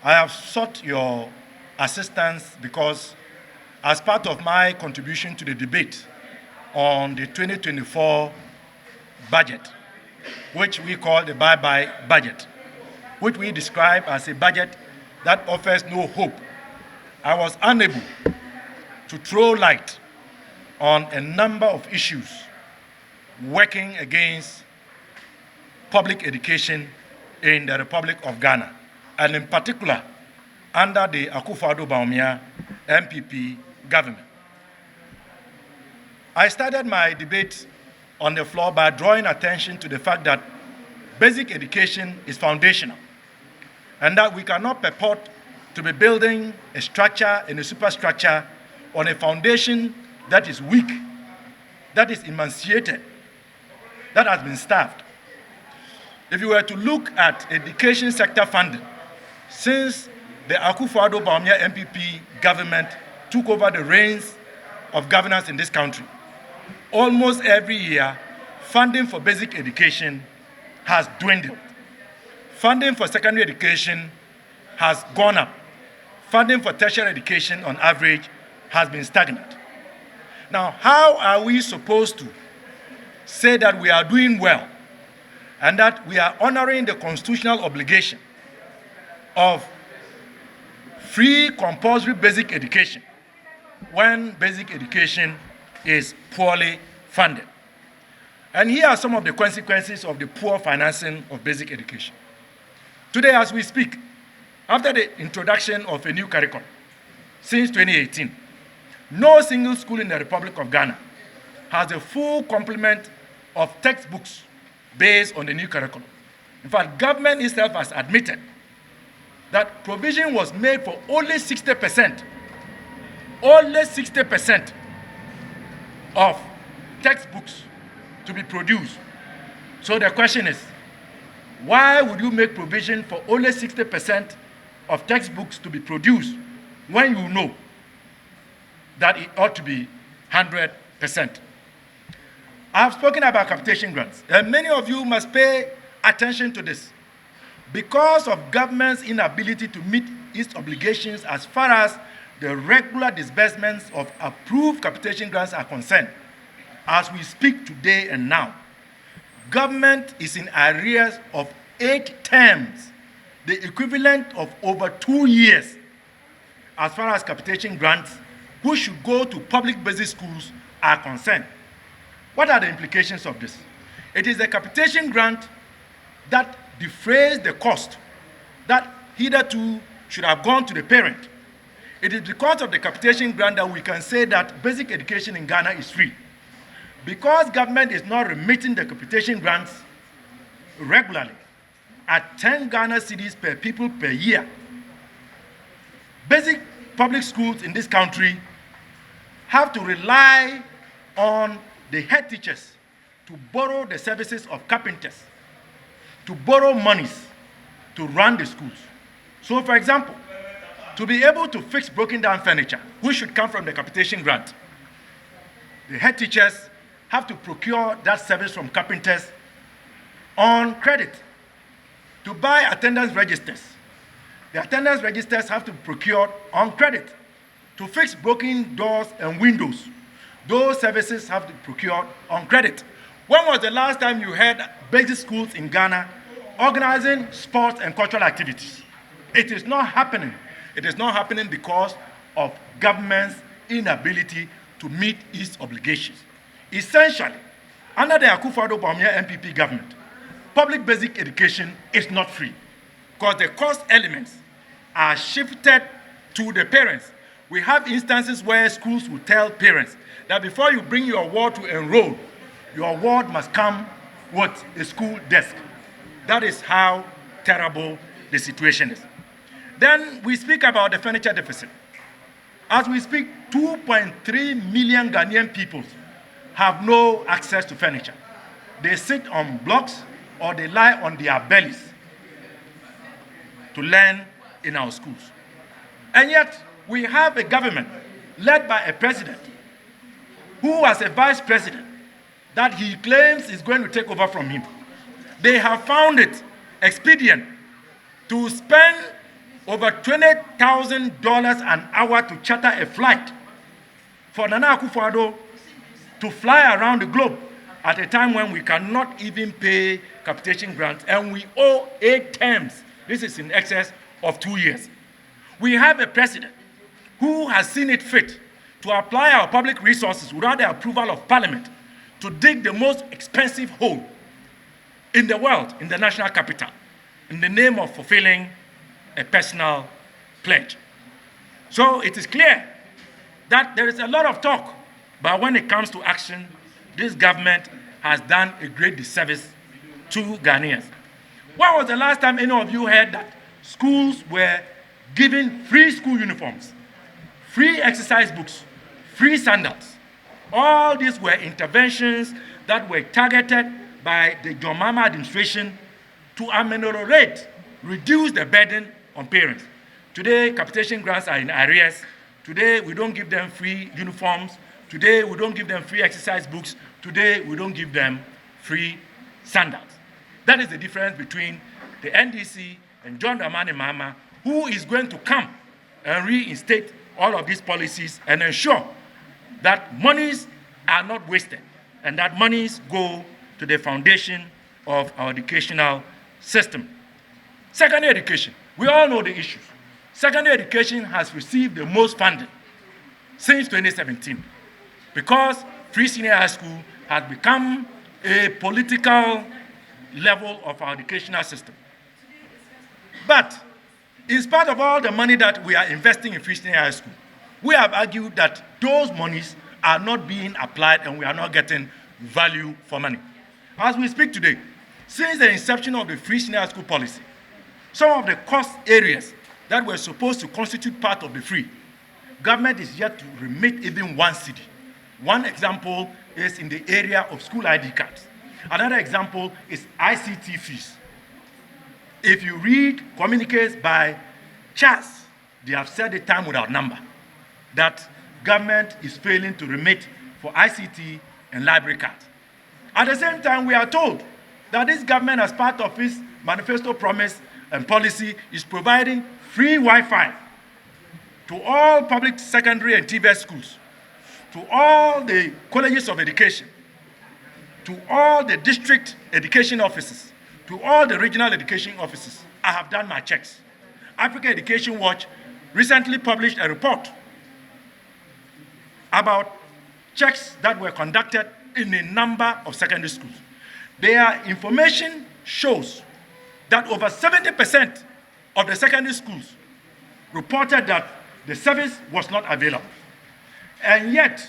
I have sought your assistance because as part of my contribution to the debate on the 2024 budget, which we call the bye-bye budget, which we describe as a budget that offers no hope, I was unable to throw light on a number of issues working against public education in the Republic of Ghana, and in particular, under the Akufo-Addo Bawumia MPP government. I started my debate on the floor by drawing attention to the fact that basic education is foundational, and that we cannot purport to be building a structure and a superstructure on a foundation that is weak, that is emaciated, that has been starved. If you were to look at education sector funding, since the Akufo-Addo Bawumia MPP government took over the reins of governance in this country, almost every year, funding for basic education has dwindled. Funding for secondary education has gone up. Funding for tertiary education, on average, has been stagnant. Now, how are we supposed to say that we are doing well and that we are honoring the constitutional obligation of free compulsory basic education when basic education is poorly funded? And here are some of the consequences of the poor financing of basic education. Today, as we speak, after the introduction of a new curriculum since 2018, no single school in the Republic of Ghana has a full complement of textbooks based on the new curriculum. In fact, government itself has admitted that provision was made for only 60% of textbooks to be produced. So the question is, why would you make provision for only 60% of textbooks to be produced when you know that it ought to be 100%? I have spoken about capitation grants, and many of you must pay attention to this. Because of government's inability to meet its obligations as far as the regular disbursements of approved capitation grants are concerned, as we speak today and now, government is in arrears of 8 terms, the equivalent of over 2 years, as far as capitation grants, which should go to public basic schools, are concerned. What are the implications of this? It is the capitation grant that defrays the cost that hitherto should have gone to the parent. It is because of the capitation grant that we can say that basic education in Ghana is free. Because government is not remitting the capitation grants regularly at 10 Ghana cedis per people per year, basic public schools in this country have to rely on the head teachers to borrow the services of carpenters, to borrow monies to run the schools. So, for example, to be able to fix broken down furniture, which should come from the capitation grant, the head teachers have to procure that service from carpenters on credit. To buy attendance registers, the attendance registers have to be procured on credit. To fix broken doors and windows, those services have to be procured on credit. When was the last time you heard basic schools in Ghana organizing sports and cultural activities? It is not happening. It is not happening because of government's inability to meet its obligations. Essentially, under the Akufo-Addo Bawumia MPP government, public basic education is not free because the cost elements are shifted to the parents. We have instances where schools will tell parents that before you bring your ward to enroll, your ward must come with a school desk. That is how terrible the situation is. Then we speak about the furniture deficit. As we speak, 2.3 million Ghanaian people have no access to furniture. They sit on blocks or they lie on their bellies to learn in our schools. And yet, we have a government led by a president who has a vice president that he claims is going to take over from him. They have found it expedient to spend over $20,000 an hour to charter a flight for Nana Akufo-Addo to fly around the globe at a time when we cannot even pay capitation grants and we owe 8 terms. This is in excess of 2 years. We have a president who has seen it fit to apply our public resources without the approval of Parliament to dig the most expensive hole in the world, in the national capital, in the name of fulfilling a personal pledge. So it is clear that there is a lot of talk, but when it comes to action, this government has done a great disservice to Ghanaians. When was the last time any of you heard that schools were given free school uniforms, free exercise books, free sandals? All these were interventions that were targeted by the John Mahama administration to ameliorate, reduce the burden on parents. Today, capitation grants are in arrears. Today, we don't give them free uniforms. Today, we don't give them free exercise books. Today, we don't give them free sandals. That is the difference between the NDC and John Dramani Mahama, who is going to come and reinstate all of these policies and ensure that monies are not wasted and that monies go to the foundation of our educational system. Secondary education, we all know the issues. Secondary education has received the most funding since 2017 because free senior high school has become a political level of our educational system. But in spite of all the money that we are investing in free senior high school, we have argued that those monies are not being applied and we are not getting value for money. As we speak today, since the inception of the free senior high school policy, some of the cost areas that were supposed to constitute part of the free, government is yet to remit even 1 cedi. One example is in the area of school ID cards. Another example is ICT fees. If you read communiques by CHAS, they have said it time without number that government is failing to remit for ICT and library cards. At the same time, we are told that this government, as part of its manifesto promise and policy, is providing free Wi-Fi to all public secondary and TVET schools, to all the colleges of education, to all the district education offices, to all the regional education offices. I have done my checks. Africa Education Watch recently published a report about checks that were conducted in a number of secondary schools. Their information shows that over 70% of the secondary schools reported that the service was not available. And yet,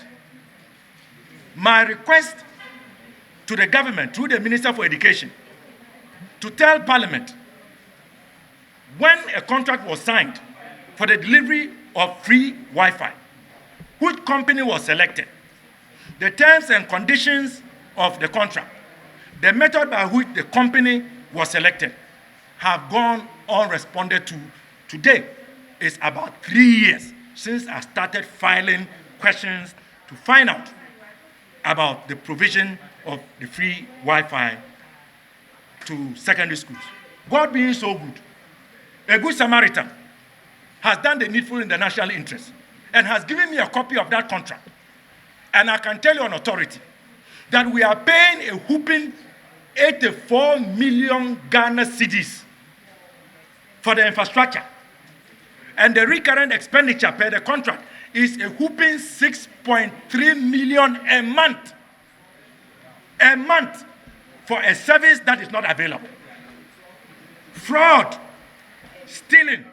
my request to the government, through the Minister for Education, to tell Parliament when a contract was signed for the delivery of free Wi-Fi, which company was selected, the terms and conditions of the contract, the method by which the company was selected, have gone unresponded to. Today is about 3 years since I started filing questions to find out about the provision of the free Wi-Fi to secondary schools. God being so good, a good Samaritan has done the needful in the national interest and has given me a copy of that contract. And I can tell you on authority that we are paying a whooping 84 million Ghana cedis for the infrastructure. And the recurrent expenditure per the contract is a whooping 6.3 million a month. A month for a service that is not available. Fraud, stealing,